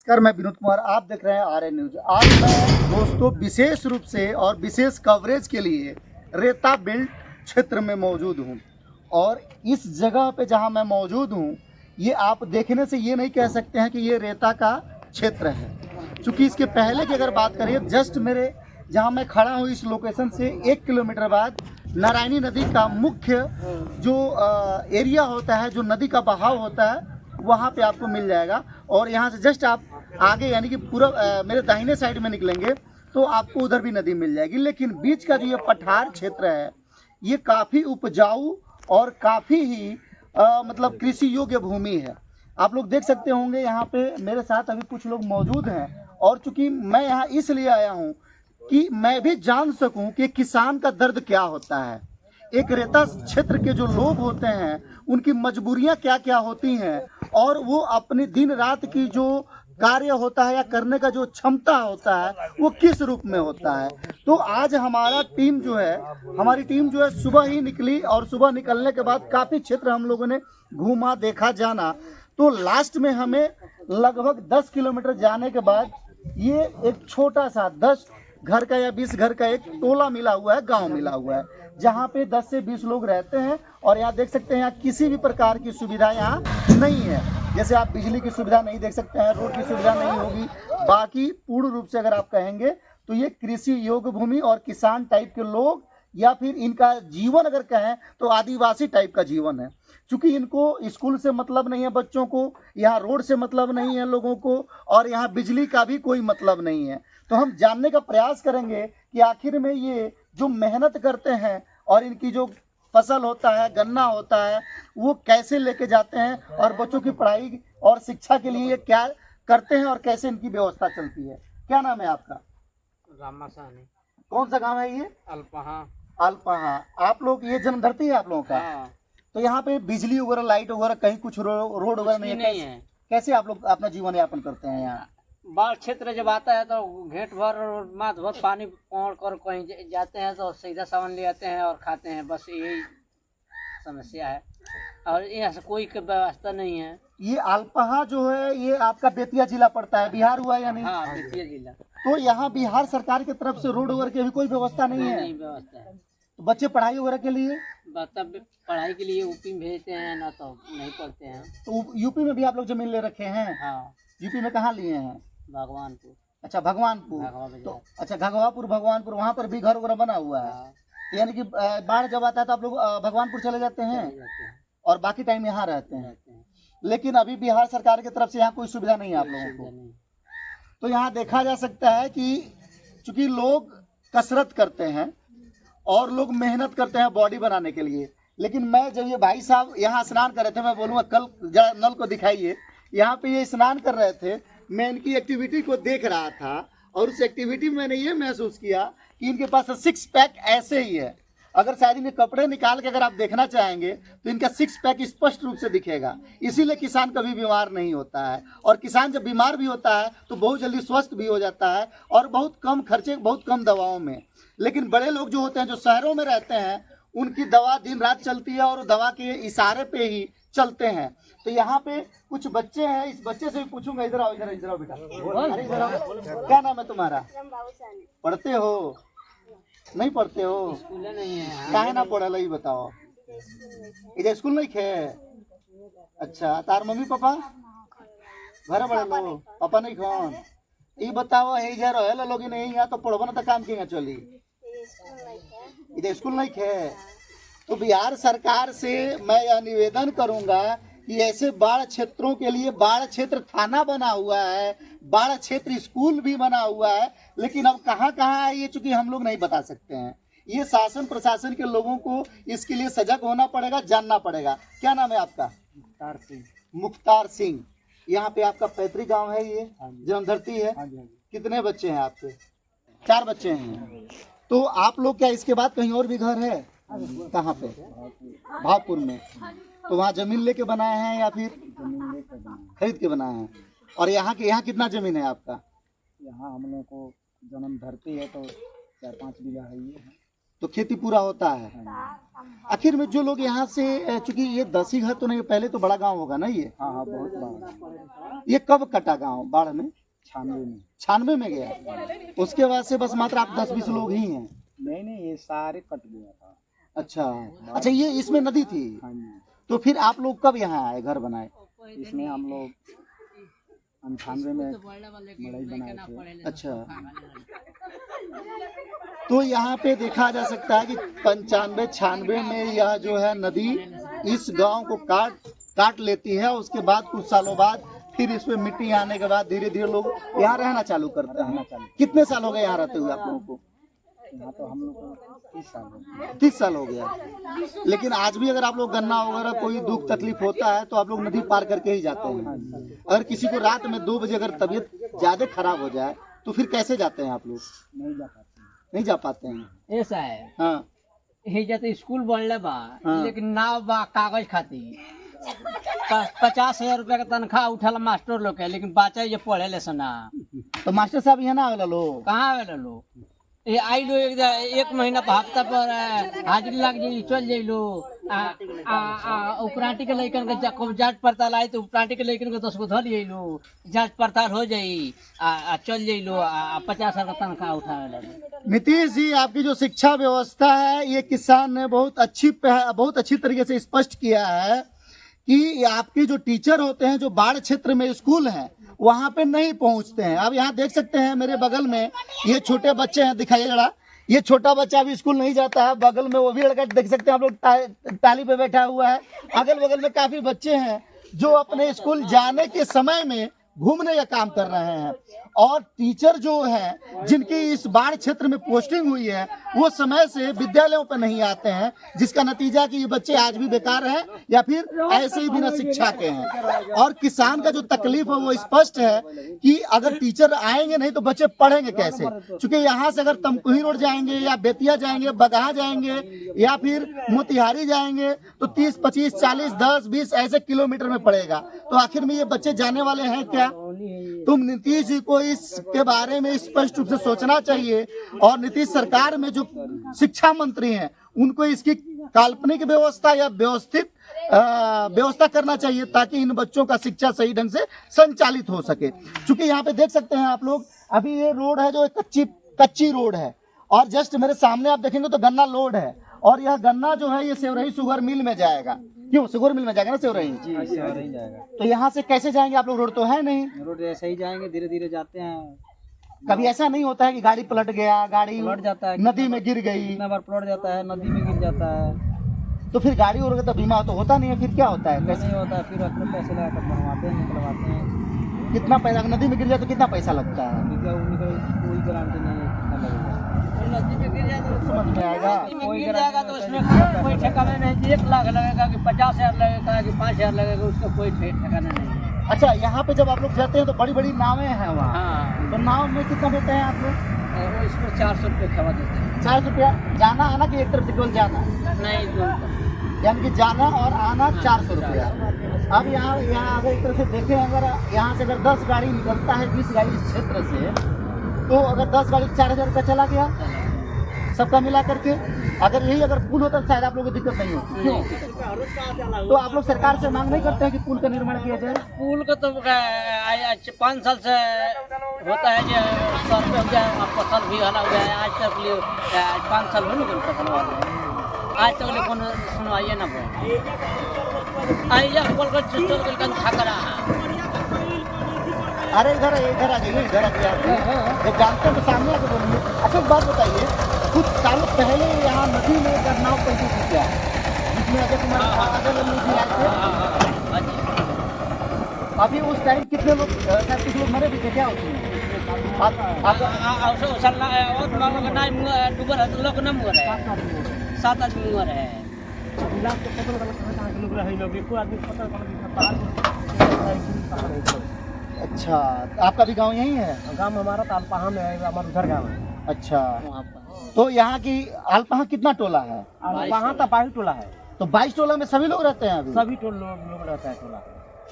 नमस्कार, मैं विनोद कुमार, आप देख रहे हैं आरएन न्यूज। आज मैं दोस्तों विशेष रूप से और विशेष कवरेज के लिए रेता बेल्ट क्षेत्र में मौजूद हूं। और इस जगह पे जहां मैं मौजूद हूं, ये आप देखने से ये नहीं कह सकते हैं कि ये रेता का क्षेत्र है, क्योंकि इसके पहले की अगर बात करें, जस्ट मेरे जहां मैं खड़ा हूं इस लोकेशन से 1 किलोमीटर बाद नारायणी नदी का मुख्य जो एरिया होता है, जो नदी का बहाव होता है, वहाँ पे आपको मिल जाएगा। और यहाँ से जस्ट आप आगे यानी कि पूरा मेरे दाहिने साइड में निकलेंगे तो आपको उधर भी नदी मिल जाएगी। लेकिन बीच का जो ये पठार क्षेत्र है, ये काफ़ी उपजाऊ और काफ़ी ही मतलब कृषि योग्य भूमि है। आप लोग देख सकते होंगे, यहाँ पे मेरे साथ अभी कुछ लोग मौजूद हैं। और चूँकि मैं यहाँ इसलिए आया हूँ कि मैं भी जान सकूँ कि किसान का दर्द क्या होता है। एक रेता क्षेत्र के जो लोग होते हैं, उनकी मजबूरियां क्या क्या होती हैं, और वो अपनी दिन रात की जो कार्य होता है या करने का जो क्षमता होता है, वो किस रूप में होता है। तो आज हमारी टीम जो है सुबह ही निकली, और सुबह निकलने के बाद काफ़ी क्षेत्र हम लोगों ने घूमा, देखा, जाना। तो लास्ट में हमें लगभग 10 किलोमीटर जाने के बाद ये एक छोटा सा 10 घर का या 20 घर का एक टोला मिला हुआ है, गांव मिला हुआ है, जहाँ पे 10 से 20 लोग रहते हैं। और यहाँ देख सकते हैं, यहाँ किसी भी प्रकार की सुविधा यहाँ नहीं है। जैसे आप बिजली की सुविधा नहीं देख सकते हैं, रोड की सुविधा नहीं होगी। बाकी पूर्ण रूप से अगर आप कहेंगे तो ये कृषि योग्य भूमि और किसान टाइप के लोग, या फिर इनका जीवन अगर कहें तो आदिवासी टाइप का जीवन है। क्योंकि इनको स्कूल से मतलब नहीं है बच्चों को, यहाँ रोड से मतलब नहीं है लोगों को, और यहाँ बिजली का भी कोई मतलब नहीं है। तो हम जानने का प्रयास करेंगे कि आखिर में ये जो मेहनत करते हैं और इनकी जो फसल होता है, गन्ना होता है, वो कैसे लेके जाते हैं, और बच्चों की पढ़ाई और शिक्षा के लिए क्या करते हैं, और कैसे इनकी व्यवस्था चलती है। क्या नाम है आपका? रामा साहनी। कौन सा गांव है ये? अल्पहा। अल्पहा। आप लोग, ये जन्मधरती है आप लोगों का? हाँ। तो यहाँ पे बिजली वगैरह, लाइट वगैरह, कहीं कुछ रोड वगैरह नहीं है? कैसे आप लोग अपना जीवन यापन करते हैं यहाँ? बाढ़ क्षेत्र जब आता है तो घेंट भर और माथ भर पानी पौड़ कर कहीं जाते हैं तो सीधा सामान ले आते हैं और खाते हैं, बस यही समस्या है। और यहाँ से कोई व्यवस्था नहीं है। ये अल्पहा जो है, ये आपका बेतिया जिला पड़ता है, बिहार हुआ या नहीं? हाँ, बेतिया जिला। तो यहाँ बिहार सरकार की तरफ से रोड वगैरह की भी कोई व्यवस्था नहीं है? नहीं व्यवस्था है। तो बच्चे पढ़ाई वगैरह के लिए? तब पढ़ाई के लिए यूपी में भेजते हैं, ना तो नहीं पढ़ते हैं। तो यूपी में भी आप लोग जमीन ले रखे हैं? हाँ। यूपी में कहाँ लिए हैं? भगवानपुर। अच्छा, भगवानपुर। तो अच्छा, घगवापुर, भगवानपुर, वहाँ पर भी घर वगैरह बना हुआ है? हाँ। यानी कि बाढ़ जब आता है तो आप लोग भगवानपुर चले जाते हैं और बाकी टाइम यहाँ रहते हैं। लेकिन अभी बिहार सरकार की तरफ से यहाँ कोई सुविधा नहीं है आप लोगों को। तो यहाँ देखा जा सकता है कि चूंकि लोग कसरत करते हैं और लोग मेहनत करते हैं बॉडी बनाने के लिए। लेकिन मैं जब ये भाई साहब यहाँ स्नान कर रहे थे, मैं बोलूँगा कल जरा नल को दिखाइए, यहाँ पे ये स्नान कर रहे थे, मैं इनकी एक्टिविटी को देख रहा था, और उस एक्टिविटी में मैंने ये महसूस किया कि इनके पास 6 पैक ऐसे ही है। अगर शायद इनके कपड़े निकाल के अगर आप देखना चाहेंगे तो इनका 6 पैक स्पष्ट रूप से दिखेगा। इसीलिए किसान कभी बीमार नहीं होता है, और किसान जब बीमार भी होता है तो बहुत जल्दी स्वस्थ भी हो जाता है, और बहुत कम खर्चे, बहुत कम दवाओं में। लेकिन बड़े लोग जो होते हैं, जो शहरों में रहते हैं, उनकी दवा दिन रात चलती है और दवा के इशारे पे ही चलते हैं। तो यहाँ पे कुछ बच्चे हैं, इस बच्चे से भी पूछूंगा। इधर आओ, इधर इधर आओ बेटा। अरे इधर आओ, क्या नाम है तुम्हारा? पढ़ते हो? नहीं पढ़ते हो? स्कूल नहीं है। काहे ना पढ़ल है बताओ? इधर स्कूल नहीं खे? अच्छा, तार मम्मी पापा घर बड़े लो, पापा नहीं खान? ये बताओ, हे इधर रहे लोग नहीं, यहाँ तो पढ़बो ना तो काम के चली? इधर स्कूल नहीं खे? तो बिहार सरकार से मैं यह निवेदन करूंगा कि ऐसे बाढ़ क्षेत्रों के लिए बाढ़ क्षेत्र थाना बना हुआ है, बाढ़ क्षेत्र स्कूल भी बना हुआ है, लेकिन अब कहाँ कहाँ है ये चूंकि हम लोग नहीं बता सकते हैं। ये शासन प्रशासन के लोगों को इसके लिए सजग होना पड़ेगा, जानना पड़ेगा। क्या नाम है आपका? मुख्तार सिंह। मुख्तार सिंह। यहाँ पे आपका पैतृक गांव है, ये जन्मधरती है? कितने बच्चे हैं आपके? 4 बच्चे हैं। तो आप लोग क्या इसके बाद कहीं और भी घर है? कहाँ पे? भावपुर में। तो वहाँ जमीन लेके बनाए हैं या फिर खरीद के बनाए हैं? और यहाँ कितना जमीन है आपका? यहाँ हम लोग को जन्म धरती है तो 4-5 बीघा है ये है। तो खेती पूरा होता है। आखिर में जो लोग यहाँ से, चूंकि ये 10 ही घर तो नहीं, पहले तो बड़ा गांव होगा ना ये? हाँ हाँ, बहुत बड़ा। ये कब कटा गांव बाढ़ में? 96 में। 96 में गया। उसके बाद से बस मात्र आप 10-20 लोग ही हैं? नहीं, ये सारे कट गया था। अच्छा अच्छा, ये इसमें नदी थी? हाँ जी। तो फिर आप लोग कब यहाँ आए, घर बनाए? इसमें हम लोग 98 में मड़ई बनाए थे। अच्छा, तो यहाँ पे देखा जा सकता है कि 95-96 में यह जो है नदी इस गांव को काट लेती है। उसके बाद कुछ सालों बाद फिर इसमें मिट्टी आने के बाद धीरे धीरे लोग यहाँ रहना चालू करते हैं। कितने साल हो गए यहाँ रहते हुए आप लोगों को? यहाँ तो हम लोग को 30 साल हो गए। 30 साल हो गया। लेकिन आज भी अगर आप लोग गन्ना वगैरह कोई दुख तकलीफ होता है तो आप लोग नदी पार करके ही जाते हैं। अगर किसी को रात में 2 बजे अगर तबीयत ज्यादा खराब हो जाए तो फिर कैसे जाते हैं आप लोग? नहीं जा पाते हैं। ऐसा है। हाँ, हे जाते स्कूल बढ़ले बा, हाँ। लेकिन नाव बा कागज खातिर 50,000 रुपया का तनख्वाह उठल मास्टर लोग के, लेकिन बच्चा ये पढ़े ले सना। तो मास्टर साहब यहाँ ना आवेला लोग? कहाँ आवेला लोग? ये आई लो एक महीना पर हफ्ता पर हाजिरी लग जाई, चल जाई लो। उपरांटी के लइकन के जांच पड़ताल आई तो उपरांटी के लइकन के 10 को धर जाई लो, जांच पड़ताल हो जाई, चल जाई लो, 50,000 का तनख्वाह उठावे लगे। नीतीश जी, आपकी जो शिक्षा व्यवस्था है ये किसान ने बहुत अच्छी तरीके से स्पष्ट किया है कि आपके जो टीचर होते हैं जो बाढ़ क्षेत्र में स्कूल हैं वहाँ पे नहीं पहुँचते हैं। अब यहाँ देख सकते हैं मेरे बगल में ये छोटे बच्चे हैं, दिखाइए जरा। ये छोटा बच्चा अभी स्कूल नहीं जाता है। बगल में वो भी लड़का देख सकते हैं आप लोग, टाली पे बैठा हुआ है। अगल बगल में काफी बच्चे हैं जो अपने स्कूल जाने के समय में घूमने का काम कर रहे हैं। और टीचर जो है जिनकी इस बाढ़ क्षेत्र में पोस्टिंग हुई है वो समय से विद्यालयों पर नहीं आते हैं, जिसका नतीजा कि ये बच्चे आज भी बेकार हैं या फिर ऐसे ही बिना शिक्षा के हैं। और किसान का जो तकलीफ है वो स्पष्ट है कि अगर टीचर आएंगे नहीं तो बच्चे पढ़ेंगे कैसे? क्योंकि यहाँ से अगर तमकुही रोड जाएंगे या बेतिया जाएंगे, बगहा जाएंगे या फिर मोतिहारी जाएंगे तो 30, 25, 40, 10, 20 ऐसे किलोमीटर में पड़ेगा। तो आखिर में ये बच्चे जाने वाले हैं क्या? तुम नीतीश जी को इसके बारे में स्पष्ट रूप से सोचना चाहिए। और नीतीश सरकार में जो शिक्षा मंत्री हैं उनको इसकी काल्पनिक व्यवस्था या व्यवस्थित व्यवस्था करना चाहिए ताकि इन बच्चों का शिक्षा सही ढंग से संचालित हो सके। क्योंकि यहाँ पे देख सकते हैं आप लोग, अभी ये रोड है जो कच्ची रोड है और जस्ट मेरे सामने आप देखेंगे तो गन्ना लोड है और यह गन्ना जो है ये सेवरही शुगर मिल में जाएगा। क्यों? शुगर मिल में जाएगा ना सेवरही? जी, सेवरही जाएगा। तो यहाँ से कैसे जाएंगे आप लोग? रोड तो है नहीं। रोड ऐसे ही जाएंगे, धीरे धीरे जाते हैं। कभी ऐसा नहीं होता है कि गाड़ी पलट गया, गाड़ी पलट जाता है, नदी में गिर गई? कितना बार पलट जाता है, नदी में गिर जाता है। तो फिर गाड़ी और तो बीमा तो होता नहीं है, फिर क्या होता है? नहीं होता है, फिर अपने पैसे लगाकर बनवाते हैं, निकलवाते हैं। कितना पैसा? नदी में गिर जाए तो कितना पैसा लगता है? कोई गारंटी नहीं है कितना लगेगा। नदी में गिर जाए तो समझ में आएगा। नदी में गिर जाएगा तो उसमें कोई ठिकाना नहीं। 1 लाख लगेगा कि 50,000 लगेगा कि 5,000 लगेगा, उसका कोई ठिकाना नहीं। अच्छा, यहाँ पे जब आप लोग जाते हैं तो बड़ी बड़ी नावें हैं वहाँ। हाँ, तो नाव में कितना देते हैं आप लोग? और इसको 400 रुपये खवा देते हैं। 400 रुपया जाना आना कि एक तरफ से केवल जाना? नहीं, 2 यानी कि जाना और आना 400 रुपया। अब यहाँ अगर एक तरह से देखें, अगर यहाँ से अगर 10 गाड़ी निकलता है, 20 गाड़ी इस क्षेत्र से, तो अगर 10 गाड़ी 4,000 रुपया चला गया सबका मिला करके। अगर यही अगर पुल होता तो शायद आप लोगों को दिक्कत नहीं होती। क्यों? तो आप लोग सरकार से मांग नहीं करते हैं कि पुल का निर्माण किया जाए? पुल का तो 5 साल से होता है जो सर पे हो जाए, फसल भी हला हो जाए। आज तक 5 साल हो नहीं फसल वाले, आज तक कोनो सुनवाइए ना बोल। आइया बोल कर चल कर खतरा है। अरे इधर आ जाइए, इधर आ जाइए। जब जानते हैं तो सामने आके बोलिए। अच्छा, एक बात बताइए, कुछ सालों पहले यहाँ नदी में एक नाव पलटी थी क्या, जिसमें अजय कुमार जी आए थे? अभी उस टाइम कितने लोग, कुछ लोग मरे भी थे क्या उसमें? लोग न मर है, 7 आदमी मर है। अच्छा, आपका भी गांव यही है? गाँव हमारा तो अल्पाहा में है, हमारा उधर गाँव है। अच्छा, तो यहाँ की अल्पाहा कितना टोला है? अल्पाहा तो 22 टोला है। तो 22 टोला में सभी लोग रहते हैं अभी? सभी लोग रहता है टोला।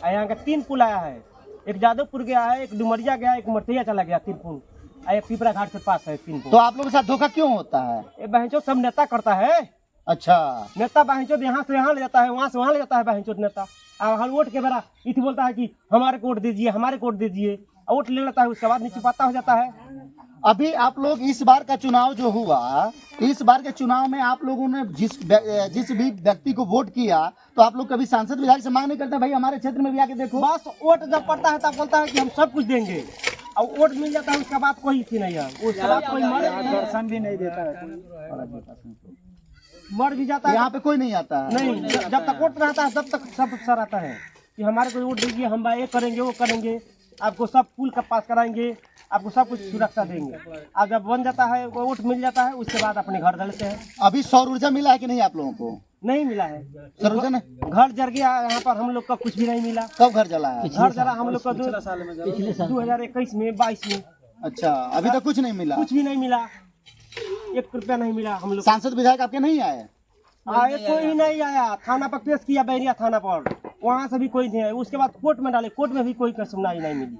यहाँ का 3 पुल आया है, एक जादवपुर गया है, एक डुमरिया गया, एक मटिया चला गया। 3 पुल ये पिपरा घाट से पास है 3 तो आप लोगों के साथ धोखा क्यों होता है? ये बहनचोद सब नेता करता है। अच्छा, नेता बहनचोद यहाँ से यहाँ ले जाता है, वहाँ से वहाँ ले जाता है बहनचोद नेता। और हर वोट के बेरा इति बोलता है कि हमारे वोट दीजिए, हमारे वोट दीजिए, और वोट ले लेता है, उसके बाद नीचे पता हो जाता है। अभी आप लोग इस बार का चुनाव जो हुआ, तो इस बार के चुनाव में आप लोगों ने जिस भी व्यक्ति को वोट किया, तो आप लोग कभी सांसद विधायक से मांग नहीं करते भाई हमारे क्षेत्र में भी आके देखो? बस वोट जब पड़ता है तब बोलता है कि हम सब कुछ देंगे, और वोट मिल जाता है उसके बाद कोई थी नहीं है, उसके बाद कोई दर्शन भी नहीं देता है, मर भी जाता है। यहाँ पे कोई नहीं आता है? नहीं, जब तक वोट रहता है तब तक सब सर आता है कि हमारे को वोट दीजिए, हम ये करेंगे वो करेंगे, आपको सब पुल का पास कराएंगे, आपको सब कुछ सुरक्षा देंगे। और जब बन जाता है वो वोट मिल जाता है, उसके बाद अपने घर डालते हैं। अभी सौर ऊर्जा मिला है कि नहीं आप लोगों को? नहीं मिला है सौर ऊर्जा ने घर जल गया यहाँ पर, हम लोग का कुछ भी नहीं मिला। कब घर जला है? घर जला हम लोग का 2021 में 22 में। अच्छा, अभी तक कुछ नहीं मिला? कुछ भी नहीं मिला, 1 रुपया नहीं मिला हम लोग। सांसद विधायक आपके नहीं आए? आए कोई नहीं आया, थाना पर पेश किया बैरिया थाना पर, वहाँ से भी कोई नहीं आया। उसके बाद कोर्ट में डाले, कोर्ट में भी कोई सुनवाई नहीं मिली।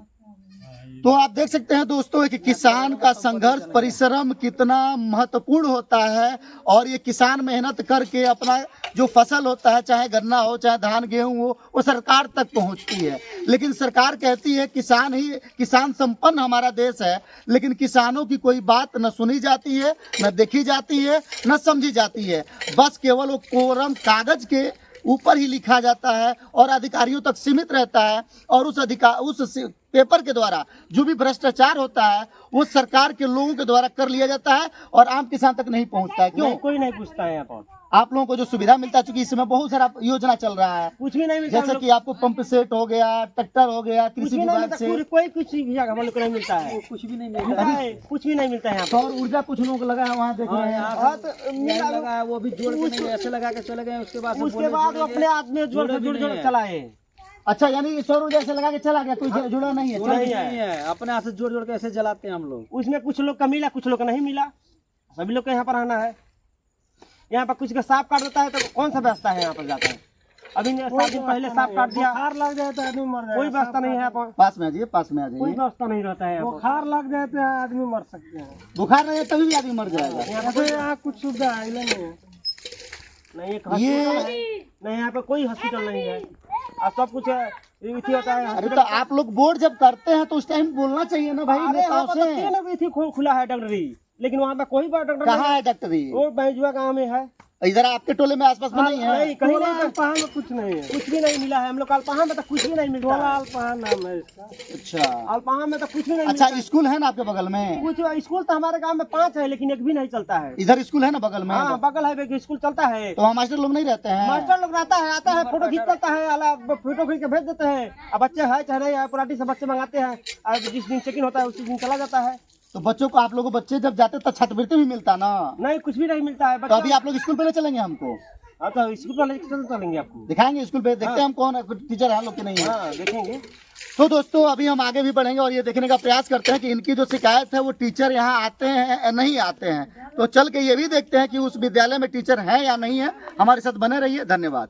तो आप देख सकते हैं दोस्तों कि किसान का संघर्ष परिश्रम कितना महत्वपूर्ण होता है, और ये किसान मेहनत करके अपना जो फसल होता है, चाहे गन्ना हो चाहे धान गेहूं हो, वो सरकार तक पहुंचती है। लेकिन सरकार कहती है किसान संपन्न हमारा देश है, लेकिन किसानों की कोई बात न सुनी जाती है, न देखी जाती है, न समझी जाती है। बस केवल वो कोरम कागज के ऊपर ही लिखा जाता है और अधिकारियों तक सीमित रहता है, और उस पेपर के द्वारा जो भी भ्रष्टाचार होता है वो सरकार के लोगों के द्वारा कर लिया जाता है और आम किसान तक नहीं पहुंचता है। क्यों? कोई नहीं पूछता है यहाँ पर। आप लोगों को जो सुविधा मिलता है, चूंकि इस समय बहुत सारा योजना चल रहा है, कुछ भी नहीं मिलता, जैसे कि आपको पंप सेट हो गया, ट्रैक्टर हो गया, कृषि विभाग से कोई कुछ हम लोग को नहीं मिलता है, कुछ भी नहीं मिलता है, कुछ भी नहीं मिलता है। सौर ऊर्जा कुछ लोगों को लगा है, वहाँ देख रहे हैं लगा है, वो भी जोड़ के नहीं ऐसे लगा के चले गए। उसके बाद वो अपने आदमी जोड़ चलाए। अच्छा, यानी सौर ऊर्जा से लगा के चला गया, कोई जुड़ा नहीं है? नहीं है, अपने हाथ से जोड़ के ऐसे जलाते हैं हम लोग। उसमें कुछ लोग का मिला, कुछ लोग का नहीं मिला, सभी लोग को यहाँ पर आना है। यहाँ पर कुछ का सांप काट देता है तो कौन सा व्यवस्था है यहाँ पर जाता है? अभी 7 दिन पहले सांप काट दिया, बुखार लग जाए तो आदमी मर जाए, कोई व्यवस्था नहीं है यहाँ पर। पास में आ जाइए, पास में आ कोई जाइए। व्यवस्था नहीं रहता है, बुखार लग जाए तो आदमी मर सकते हैं। बुखार नहीं है तभी भी आदमी मर जाएगा। यहाँ कुछ सुविधा है नहीं, नहीं यहाँ पे कोई हॉस्पिटल नहीं है, और सब कुछ होता है। अरे तो आप लोग वोट जब करते हैं तो उस टाइम बोलना चाहिए ना भाई नेताओं से। खुला है डॉक्टरी, लेकिन वहाँ पे कोई डॉक्टर कहाँ है डॉक्टरी? वो बैजुआ गाँव में है। इधर आपके टोले में आसपास में नहीं है? नहीं, कहीं नहीं, अल्पहा में कुछ नहीं है, कुछ भी नहीं मिला है। हम लोग अल्पहा में तो कुछ भी नहीं मिलता है। अल्पहा नाम है इसका। अच्छा, अल्पहा में तो कुछ भी नहीं। अच्छा, स्कूल है ना आपके बगल में? कुछ स्कूल तो हमारे गांव में 5 है, लेकिन एक भी नहीं चलता है। इधर स्कूल है ना बगल में? हाँ, बगल है, स्कूल चलता है। तो वहाँ मास्टर लोग नहीं रहते हैं? मास्टर लोग रहता है, आता है, फोटो खींच करता है, फोटो खींच के भेज देते हैं। अब बच्चे है चाहे नहीं है, पराठी से बच्चे मंगाते हैं, और जिस दिन चेकिंग होता है उसी दिन चला जाता है। तो बच्चों को, आप लोगों को बच्चे जब जाते तो छात्रवृत्ति भी मिलता ना? नहीं, कुछ भी नहीं मिलता है। तो अभी आप लोग स्कूल पे ले चलेंगे हमको? हाँ, तो स्कूल पर लेकर चलेंगे, आपको दिखाएंगे स्कूल पे, देखते हैं हम कौन टीचर है लोग के नहीं है। हाँ, देखेंगे। तो दोस्तों अभी हम आगे भी बढ़ेंगे और ये देखने का प्रयास करते हैं कि इनकी जो शिकायत है वो टीचर यहाँ आते हैं या नहीं आते हैं। तो चल के ये भी देखते हैं कि उस विद्यालय में टीचर हैं या नहीं है। हमारे साथ बने रहिए, धन्यवाद।